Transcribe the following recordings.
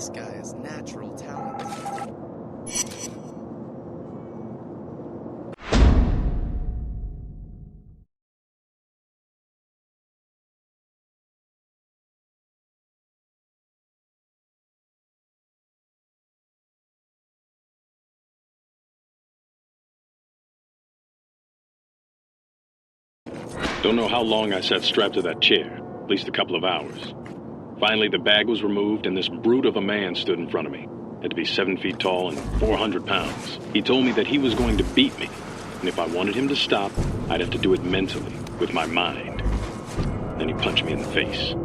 This guy has natural talent. Don't know how long I sat strapped to that chair, at least a couple of hours. Finally, the bag was removed and this brute of a man stood in front of me. Had to be 7 feet tall and 400 pounds. He told me that he was going to beat me, and if I wanted him to stop, I'd have to do it mentally, with my mind. Then he punched me in the face.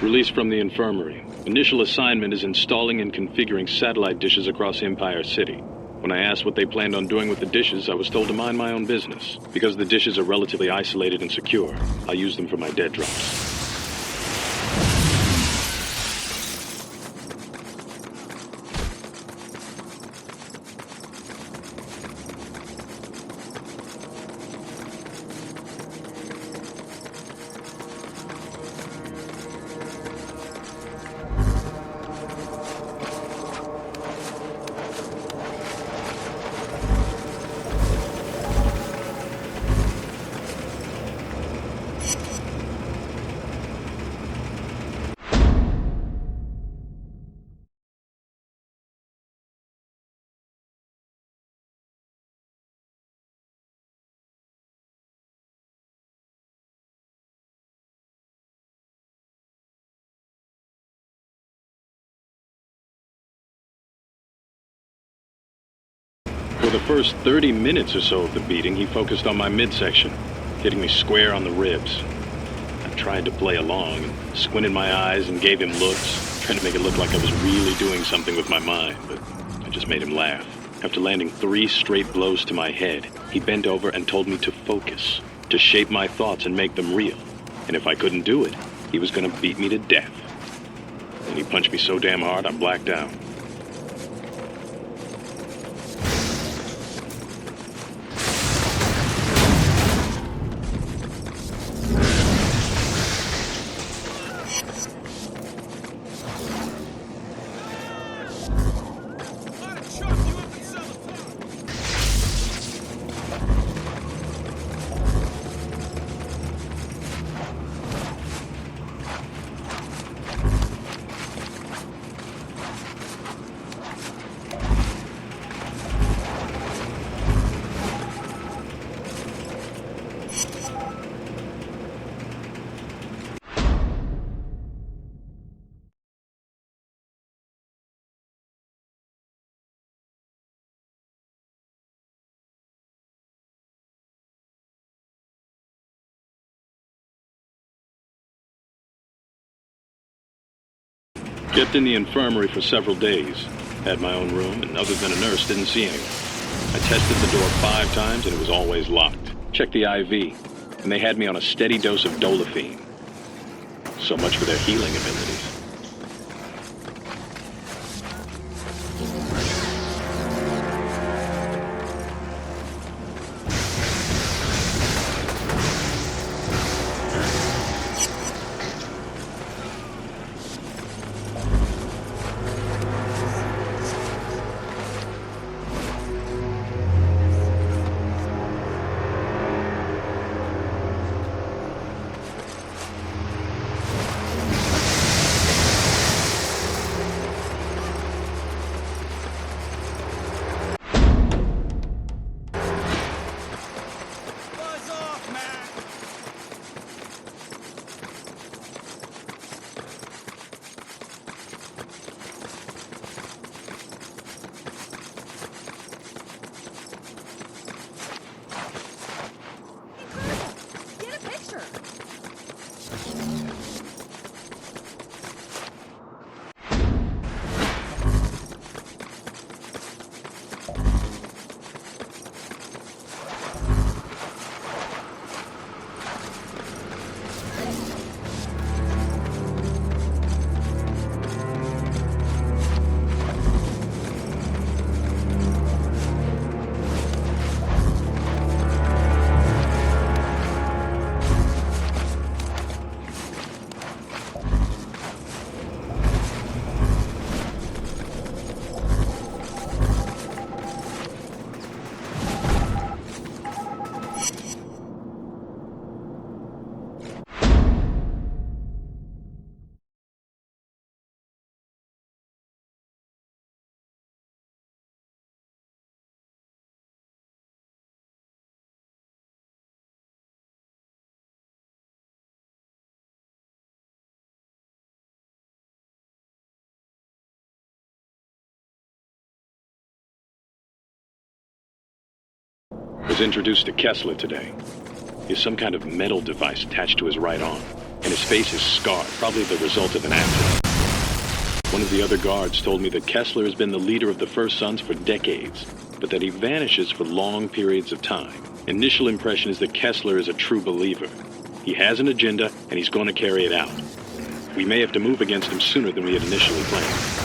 Released from the infirmary. Initial assignment is installing and configuring satellite dishes across Empire City. When I asked what they planned on doing with the dishes, I was told to mind my own business. Because the dishes are relatively isolated and secure, I'll use them for my dead drops. For the first 30 minutes or so of the beating, he focused on my midsection, hitting me square on the ribs. I tried to play along and squinted my eyes and gave him looks, trying to make it look like I was really doing something with my mind, but I just made him laugh. After landing 3 straight blows to my head, he bent over and told me to focus, to shape my thoughts and make them real. And if I couldn't do it, he was gonna beat me to death. And he punched me so damn hard I blacked out. Kept in the infirmary for several days. Had my own room, and other than a nurse, didn't see anyone. I tested the door 5 times, and it was always locked. Checked the IV, and they had me on a steady dose of Dolafine. So much for their healing abilities. was introduced to Kessler today. He has some kind of metal device attached to his right arm, and his face is scarred, probably the result of an accident. One of the other guards told me that Kessler has been the leader of the First Sons for decades, but that he vanishes for long periods of time. Initial impression is that Kessler is a true believer. He has an agenda, and he's going to carry it out. We may have to move against him sooner than we had initially planned.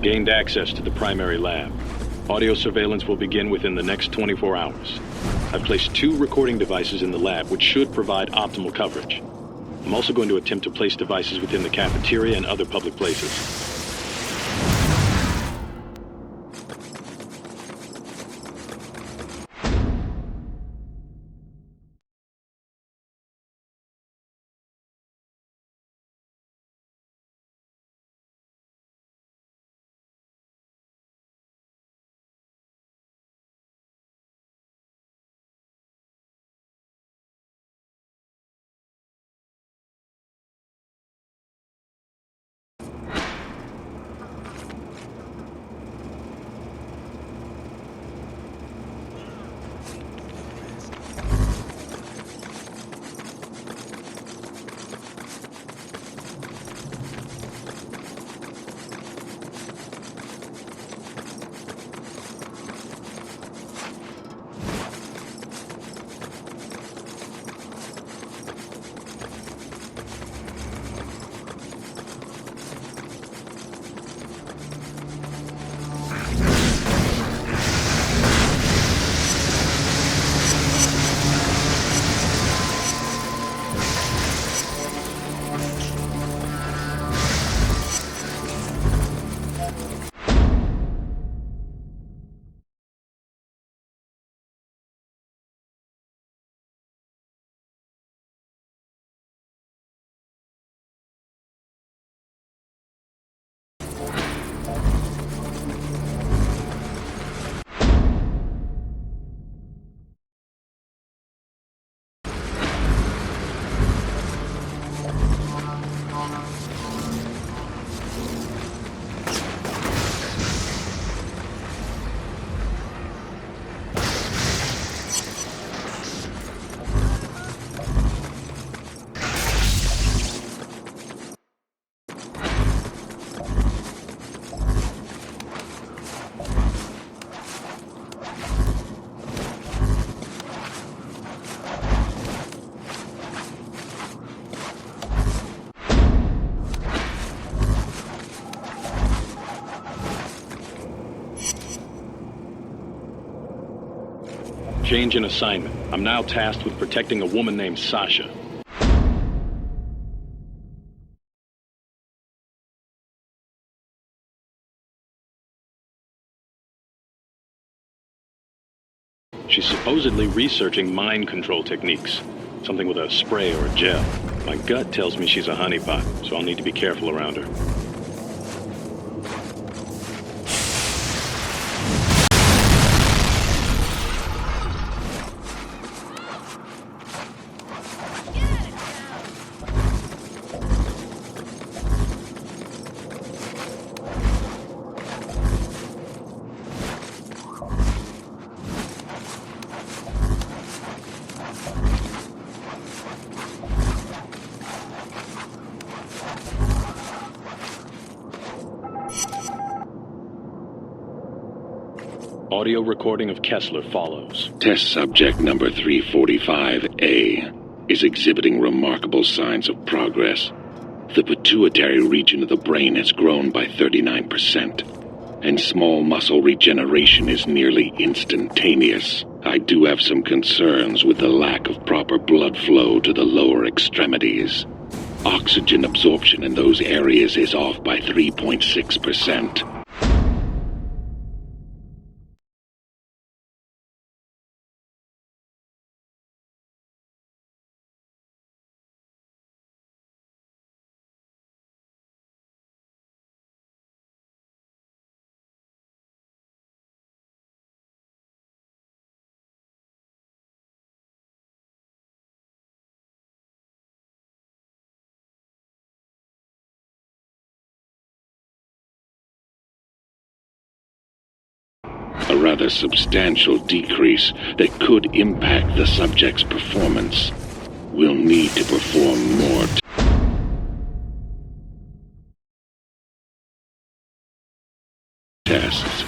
Gained access to the primary lab. Audio surveillance will begin within the next 24 hours. I've placed 2 recording devices in the lab, which should provide optimal coverage. I'm also going to attempt to place devices within the cafeteria and other public places. Change in assignment. I'm now tasked with protecting a woman named Sasha. She's supposedly researching mind control techniques. Something with a spray or a gel. My gut tells me she's a honeypot, so I'll need to be careful around her. Audio recording of Kessler follows. Test subject number 345A is exhibiting remarkable signs of progress. The pituitary region of the brain has grown by 39%, and small muscle regeneration is nearly instantaneous. I do have some concerns with the lack of proper blood flow to the lower extremities. Oxygen absorption in those areas is off by 3.6%. A rather substantial decrease that could impact the subject's performance. We'll need to perform more tests.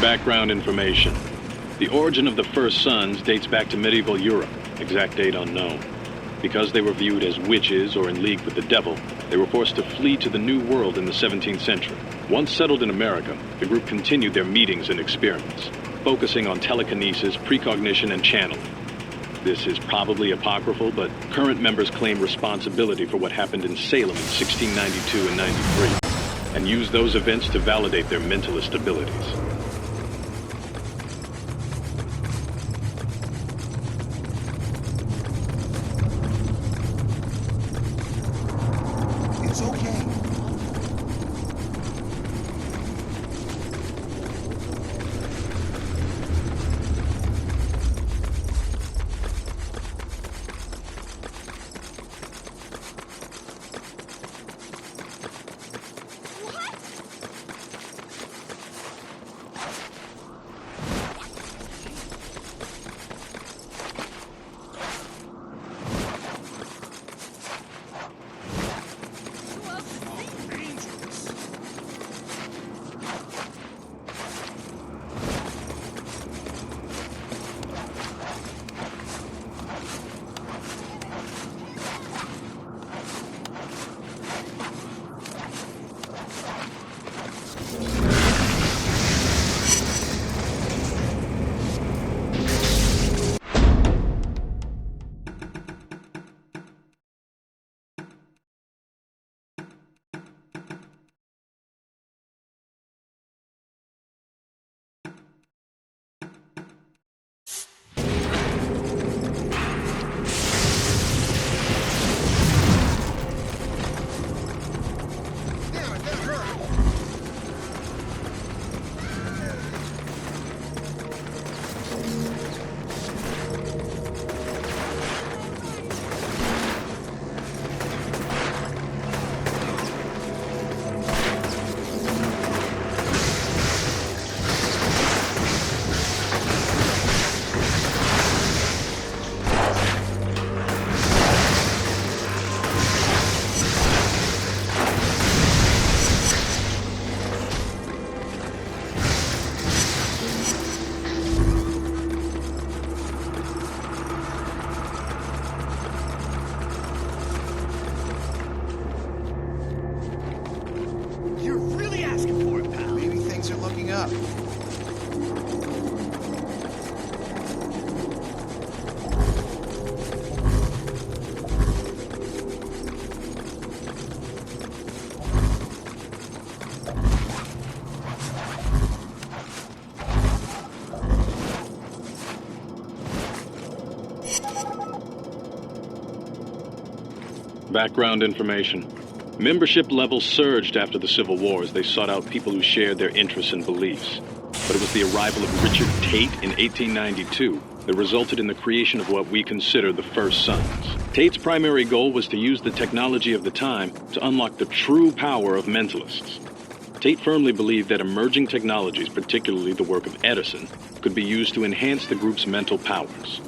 Background information. The origin of the first sons dates back to medieval Europe, exact date unknown. Because they were viewed as witches or in league with the devil, they were forced to flee to the New World in the 17th century. Once settled in America, the group continued their meetings and experiments, focusing on telekinesis, precognition, and channeling. This is probably apocryphal, but current members claim responsibility for what happened in Salem in 1692 and 93, and use those events to validate their mentalist abilities. It's okay. Background information. Membership levels surged after the Civil War as they sought out people who shared their interests and beliefs. But it was the arrival of Richard Tate in 1892 that resulted in the creation of what we consider the First Sons. Tate's primary goal was to use the technology of the time to unlock the true power of mentalists. Tate firmly believed that emerging technologies, particularly the work of Edison, could be used to enhance the group's mental powers.